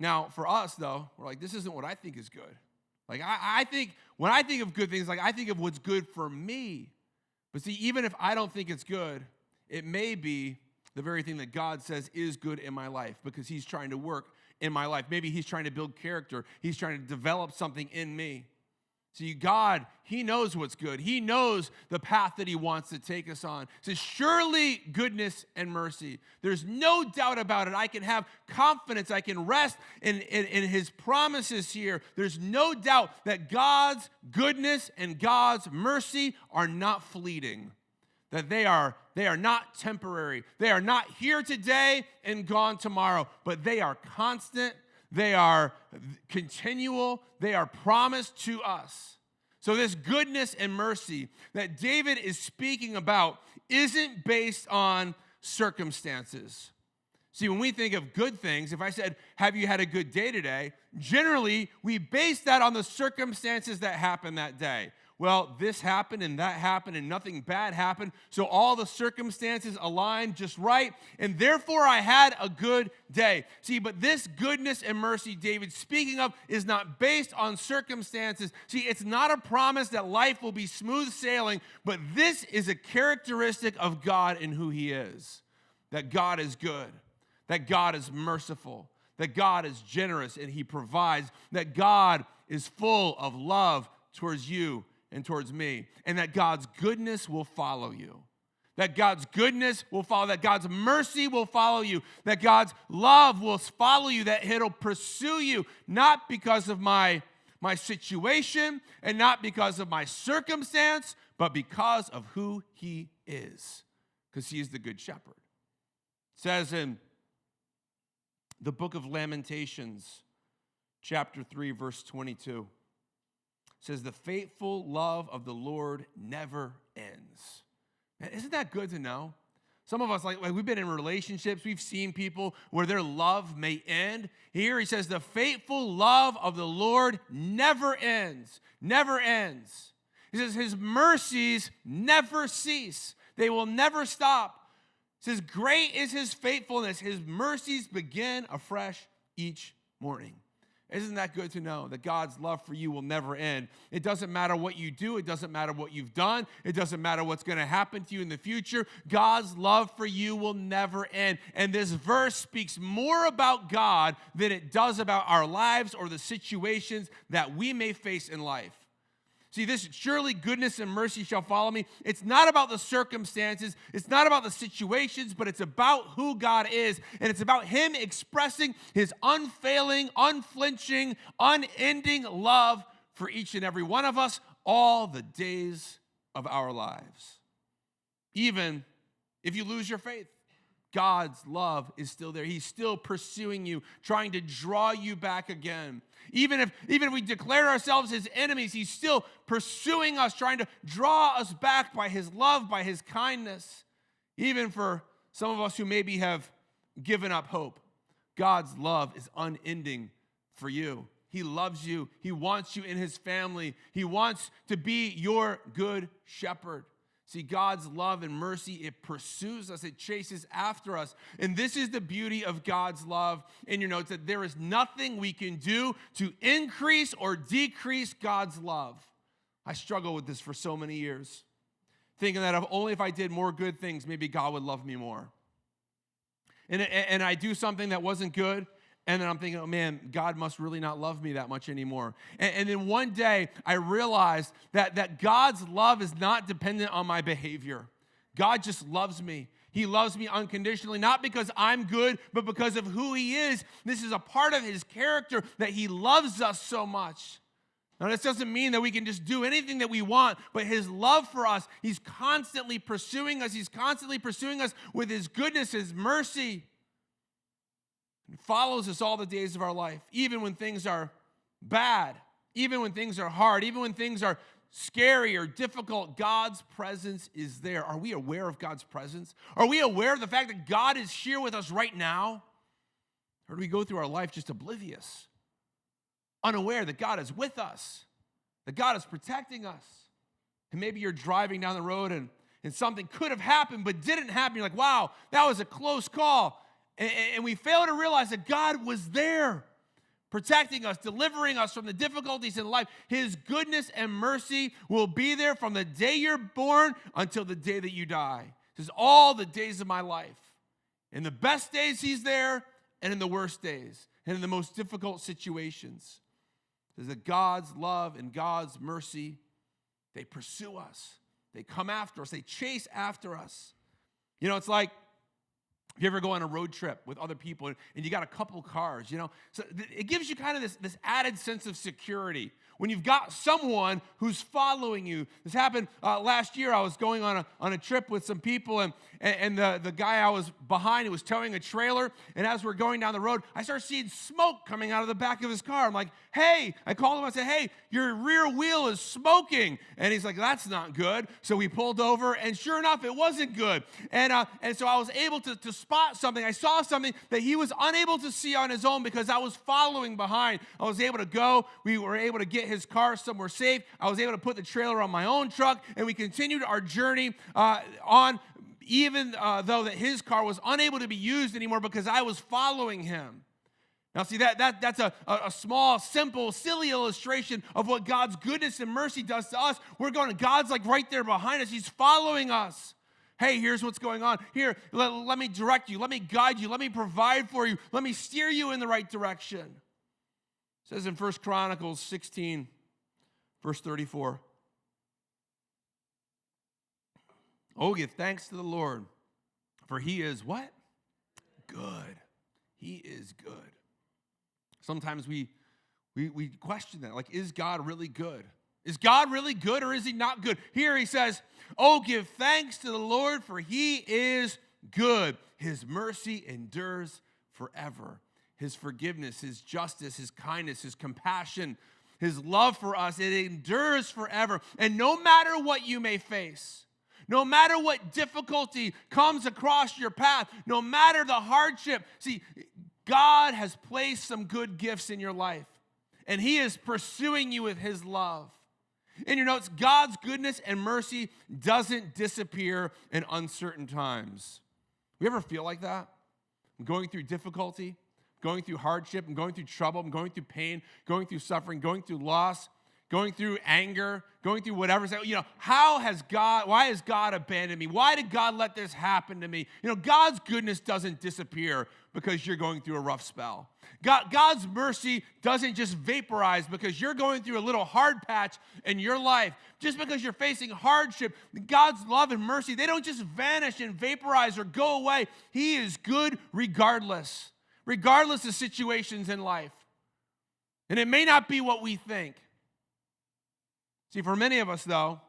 Now, for us, though, we're like, this isn't what I think is good. Like, I think, when I think of good things, like, I think of what's good for me. But see, even if I don't think it's good, it may be the very thing that God says is good in my life because he's trying to work in my life. Maybe he's trying to build character. He's trying to develop something in me. See, God, he knows what's good. He knows the path that he wants to take us on. It says, surely goodness and mercy. There's no doubt about it. I can have confidence. I can rest in his promises here. There's no doubt that God's goodness and God's mercy are not fleeting, that they are not temporary. They are not here today and gone tomorrow, but they are constant. They are continual. They are promised to us. So this goodness and mercy that David is speaking about isn't based on circumstances. See, when we think of good things, if I said, have you had a good day today? Generally, we base that on the circumstances that happened that day. Well, this happened and that happened and nothing bad happened, so all the circumstances aligned just right, and therefore I had a good day. See, but this goodness and mercy David's speaking of is not based on circumstances. See, it's not a promise that life will be smooth sailing, but this is a characteristic of God and who he is. That God is good, that God is merciful, that God is generous and he provides, that God is full of love towards you and towards me, and that God's goodness will follow you. That God's goodness will follow, that God's mercy will follow you, that God's love will follow you, that it'll pursue you, not because of my situation and not because of my circumstance, but because of who he is, because he is the good shepherd. It says in the book of Lamentations, chapter 3, verse 22, says, the faithful love of the Lord never ends. Man, isn't that good to know? Some of us, like we've been in relationships, we've seen people where their love may end. Here he says, the faithful love of the Lord never ends, never ends. He says, his mercies never cease. They will never stop. He says, great is his faithfulness. His mercies begin afresh each morning. Isn't that good to know that God's love for you will never end? It doesn't matter what you do. It doesn't matter what you've done. It doesn't matter what's going to happen to you in the future. God's love for you will never end. And this verse speaks more about God than it does about our lives or the situations that we may face in life. See, this surely goodness and mercy shall follow me. It's not about the circumstances. It's not about the situations, but it's about who God is. And it's about him expressing his unfailing, unflinching, unending love for each and every one of us all the days of our lives. Even if you lose your faith, God's love is still there. He's still pursuing you, trying to draw you back again. Even if we declare ourselves his enemies, he's still pursuing us, trying to draw us back by his love, by his kindness. Even for some of us who maybe have given up hope, God's love is unending for you. He loves you. He wants you in his family. He wants to be your good shepherd. See, God's love and mercy, it pursues us. It chases after us. And this is the beauty of God's love in your notes, that there is nothing we can do to increase or decrease God's love. I struggled with this for so many years, thinking that if I did more good things, maybe God would love me more. And I do something that wasn't good, and then I'm thinking, oh man, God must really not love me that much anymore. And then one day, I realized that God's love is not dependent on my behavior. God just loves me. He loves me unconditionally, not because I'm good, but because of who he is. This is a part of his character, that he loves us so much. Now, this doesn't mean that we can just do anything that we want, but his love for us, he's constantly pursuing us. He's constantly pursuing us with his goodness, his mercy. It follows us all the days of our life, even when things are bad, even when things are hard, even when things are scary or difficult. God's presence is there. Are we aware of God's presence? Are we aware of the fact that God is here with us right now? Or do we go through our life just oblivious, unaware that God is with us, that God is protecting us? And maybe you're driving down the road and something could have happened but didn't happen. You're like, wow, that was a close call. And we fail to realize that God was there. protecting us, delivering us from the difficulties in life. His goodness and mercy will be there from the day you're born until the day that you die. It says, all the days of my life. In the best days, he's there, and in the worst days, and in the most difficult situations. It says that God's love and God's mercy, they pursue us. They come after us. They chase after us. You know, it's like, if you ever go on a road trip with other people and you got a couple cars, you know, so it gives you kind of this added sense of security when you've got someone who's following you. This happened last year. I was going on a trip with some people, and the guy I was behind, he was towing a trailer, and as we're going down the road, I started seeing smoke coming out of the back of his car. I'm like, hey, I called him, I said, hey, your rear wheel is smoking. And he's like, that's not good. So we pulled over, and sure enough, it wasn't good. And so I was able to spot something. I saw something that he was unable to see on his own because I was following behind. I was able to go. We were able to get his car somewhere safe. I was able to put the trailer on my own truck, and we continued our journey on, even though that his car was unable to be used anymore because I was following him. Now, see, that's a small, simple, silly illustration of what God's goodness and mercy does to us. We're going, God's like right there behind us. He's following us. Hey, here's what's going on. Here, let me direct you. Let me guide you. Let me provide for you. Let me steer you in the right direction. It says in 1 Chronicles 16, verse 34. Oh, give thanks to the Lord, for he is what? Good. He is good. Sometimes we question that. Like, is God really good? Is God really good or is he not good? Here he says, oh, give thanks to the Lord, for he is good. His mercy endures forever. His forgiveness, his justice, his kindness, his compassion, his love for us, it endures forever. And no matter what you may face, no matter what difficulty comes across your path, no matter the hardship, see, God has placed some good gifts in your life, and he is pursuing you with his love. In your notes, God's goodness and mercy doesn't disappear in uncertain times. You ever feel like that? I'm going through difficulty, going through hardship, I'm going through trouble, I'm going through pain, going through suffering, going through loss, going through anger, going through whatever. You know, why has God abandoned me? Why did God let this happen to me? You know, God's goodness doesn't disappear because you're going through a rough spell. God's mercy doesn't just vaporize because you're going through a little hard patch in your life. Just because you're facing hardship, God's love and mercy, they don't just vanish and vaporize or go away. He is good regardless of situations in life. And it may not be what we think. See, for many of us, though,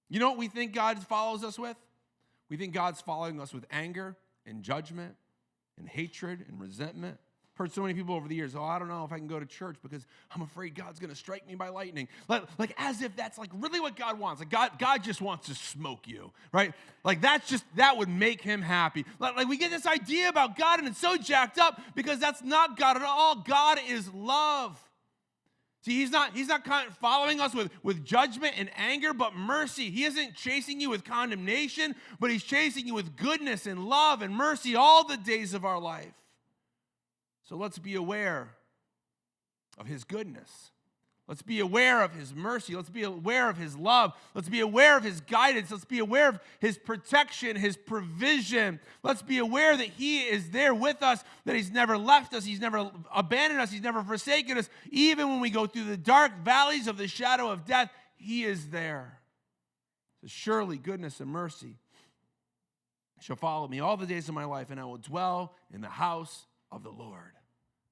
you know what we think God follows us with? We think God's following us with anger and judgment and hatred and resentment. I've heard so many people over the years, I don't know if I can go to church because I'm afraid God's going to strike me by lightning. Like as if that's like really what God wants. Like God just wants to smoke you, right? Like that would make him happy. Like we get this idea about God, and it's so jacked up because that's not God at all. God is love. See, he's not following us with judgment and anger, but mercy. He isn't chasing you with condemnation, but he's chasing you with goodness and love and mercy all the days of our life. So let's be aware of his goodness. Let's be aware of his mercy. Let's be aware of his love. Let's be aware of his guidance. Let's be aware of his protection, his provision. Let's be aware that he is there with us, that he's never left us, he's never abandoned us, he's never forsaken us. Even when we go through the dark valleys of the shadow of death, he is there. So surely goodness and mercy shall follow me all the days of my life, and I will dwell in the house of the Lord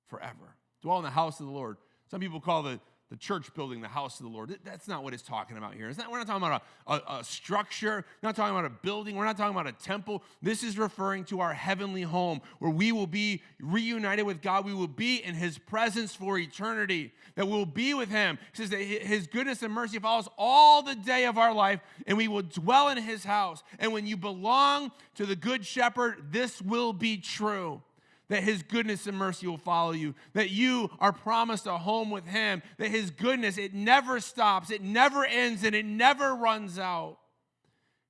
forever. Dwell in the house of the Lord. Some people call the church building the house of the Lord. That's not what it's talking about here. We're not talking about a structure. We're not talking about a building. We're not talking about a temple. This is referring to our heavenly home where we will be reunited with God. We will be in his presence for eternity, that we'll be with him. He says that his goodness and mercy follows all the day of our life, and we will dwell in his house. And when you belong to the good shepherd, this will be true. That his goodness and mercy will follow you, that you are promised a home with him, that his goodness, it never stops, it never ends, and it never runs out.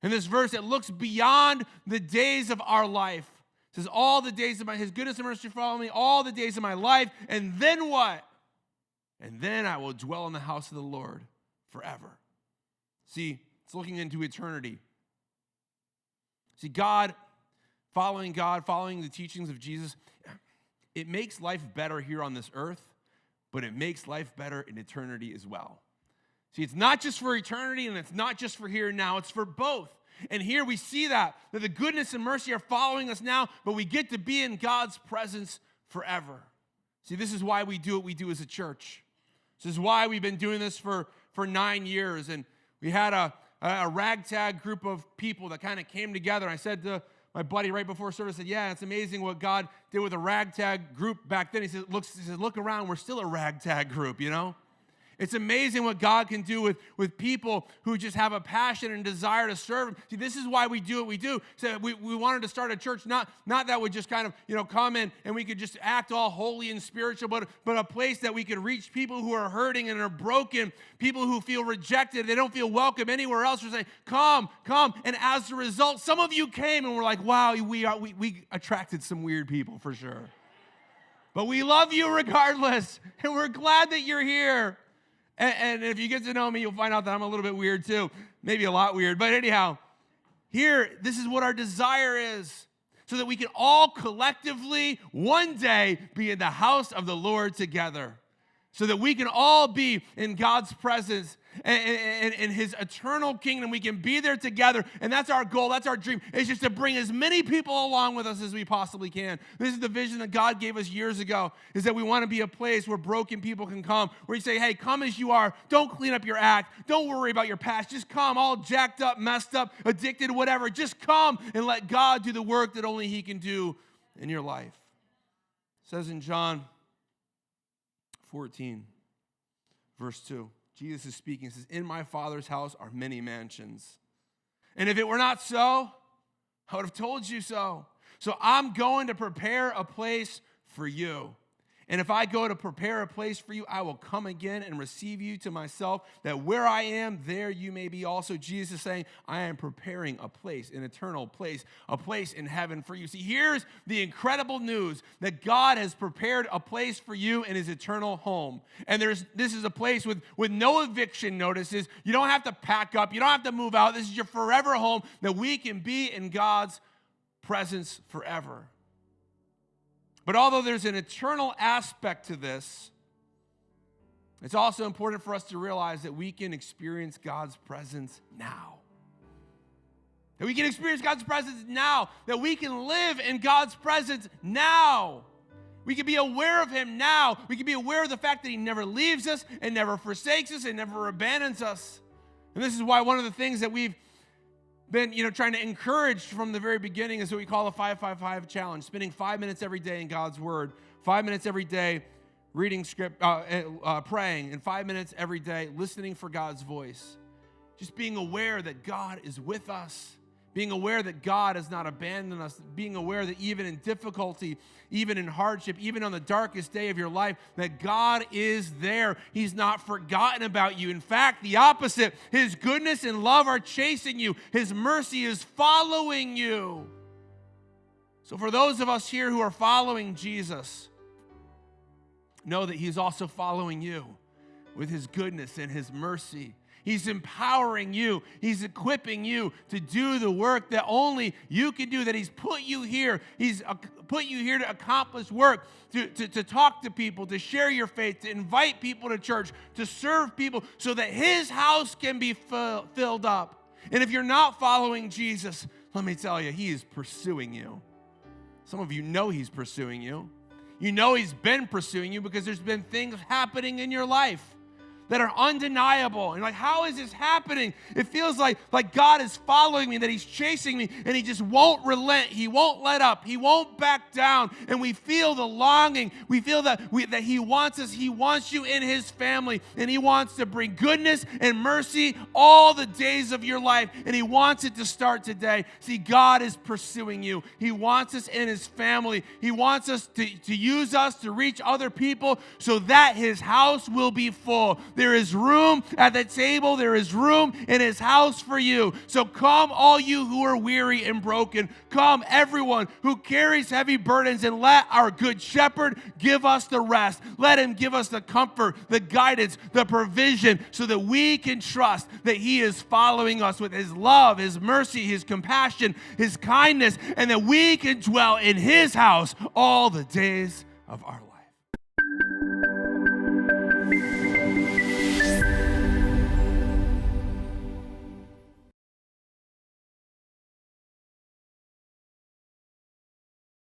In this verse, it looks beyond the days of our life. It says, all the days of his goodness and mercy follow me, all the days of my life, and then what? and then I will dwell in the house of the Lord forever. See, it's looking into eternity. See, following the teachings of Jesus, it makes life better here on this earth, but it makes life better in eternity as well. See, it's not just for eternity, and it's not just for here and now, it's for both. And here we see that the goodness and mercy are following us now, but we get to be in God's presence forever. See, this is why we do what we do as a church. This is why we've been doing this for 9 years. And we had a ragtag group of people that kind of came together. I said to my buddy right before service, I said, yeah, it's amazing what God did with a ragtag group back then. He said, look around, we're still a ragtag group, you know? It's amazing what God can do with people who just have a passion and desire to serve Him. See, this is why we do what we do. So we wanted to start a church, not that would just kind of, come in and we could just act all holy and spiritual, but a place that we could reach people who are hurting and are broken, people who feel rejected. They don't feel welcome anywhere else. We're saying, come. And as a result, some of you came and we're like, wow, we attracted some weird people for sure. But we love you regardless, and we're glad that you're here. And if you get to know me, you'll find out that I'm a little bit weird too. Maybe a lot weird. But anyhow, here, this is what our desire is. So that we can all collectively one day be in the house of the Lord together. So that we can all be in God's presence and in His eternal kingdom. We can be there together. And that's our goal. That's our dream. It's just to bring as many people along with us as we possibly can. This is the vision that God gave us years ago, is that we want to be a place where broken people can come, where you say, hey, come as you are. Don't clean up your act. Don't worry about your past. Just come all jacked up, messed up, addicted, whatever. Just come and let God do the work that only He can do in your life. It says in John 14, verse 2. Jesus is speaking. He says, in my Father's house are many mansions. And if it were not so, I would have told you so. So I'm going to prepare a place for you. And if I go to prepare a place for you, I will come again and receive you to myself, that where I am, there you may be also. Jesus is saying, I am preparing a place, an eternal place, a place in heaven for you. See, here's the incredible news that God has prepared a place for you in His eternal home. And this is a place with no eviction notices. You don't have to pack up. You don't have to move out. This is your forever home that we can be in God's presence forever. But although there's an eternal aspect to this, it's also important for us to realize that we can experience God's presence now. That we can experience God's presence now. That we can live in God's presence now. We can be aware of Him now. We can be aware of the fact that He never leaves us and never forsakes us and never abandons us. And this is why one of the things that we've been, trying to encourage from the very beginning is what we call the 5-5-5 challenge, spending 5 minutes every day in God's Word, 5 minutes every day reading script, praying, and 5 minutes every day listening for God's voice. Just being aware that God is with us, being aware that God has not abandoned us, being aware that even in difficulty, even in hardship, even on the darkest day of your life, that God is there. He's not forgotten about you. In fact, the opposite. His goodness and love are chasing you. His mercy is following you. So for those of us here who are following Jesus, know that He's also following you with His goodness and His mercy. He's empowering you. He's equipping you to do the work that only you can do, that He's put you here. He's put you here to accomplish work, to talk to people, to share your faith, to invite people to church, to serve people so that His house can be filled up. And if you're not following Jesus, let me tell you, He is pursuing you. Some of you know He's pursuing you. You know He's been pursuing you because there's been things happening in your life that are undeniable. And you're like, how is this happening? It feels like God is following me, that He's chasing me, and He just won't relent. He won't let up. He won't back down. And we feel the longing. We feel that He wants us. He wants you in His family, and He wants to bring goodness and mercy all the days of your life, and He wants it to start today. See, God is pursuing you. He wants us in His family. He wants us to use us to reach other people so that His house will be full. There is room at the table. There is room in his house for you. So come, all you who are weary and broken. Come, everyone who carries heavy burdens, and let our good shepherd give us the rest. Let him give us the comfort, the guidance, the provision, so that we can trust that he is following us with his love, his mercy, his compassion, his kindness, and that we can dwell in his house all the days of our life.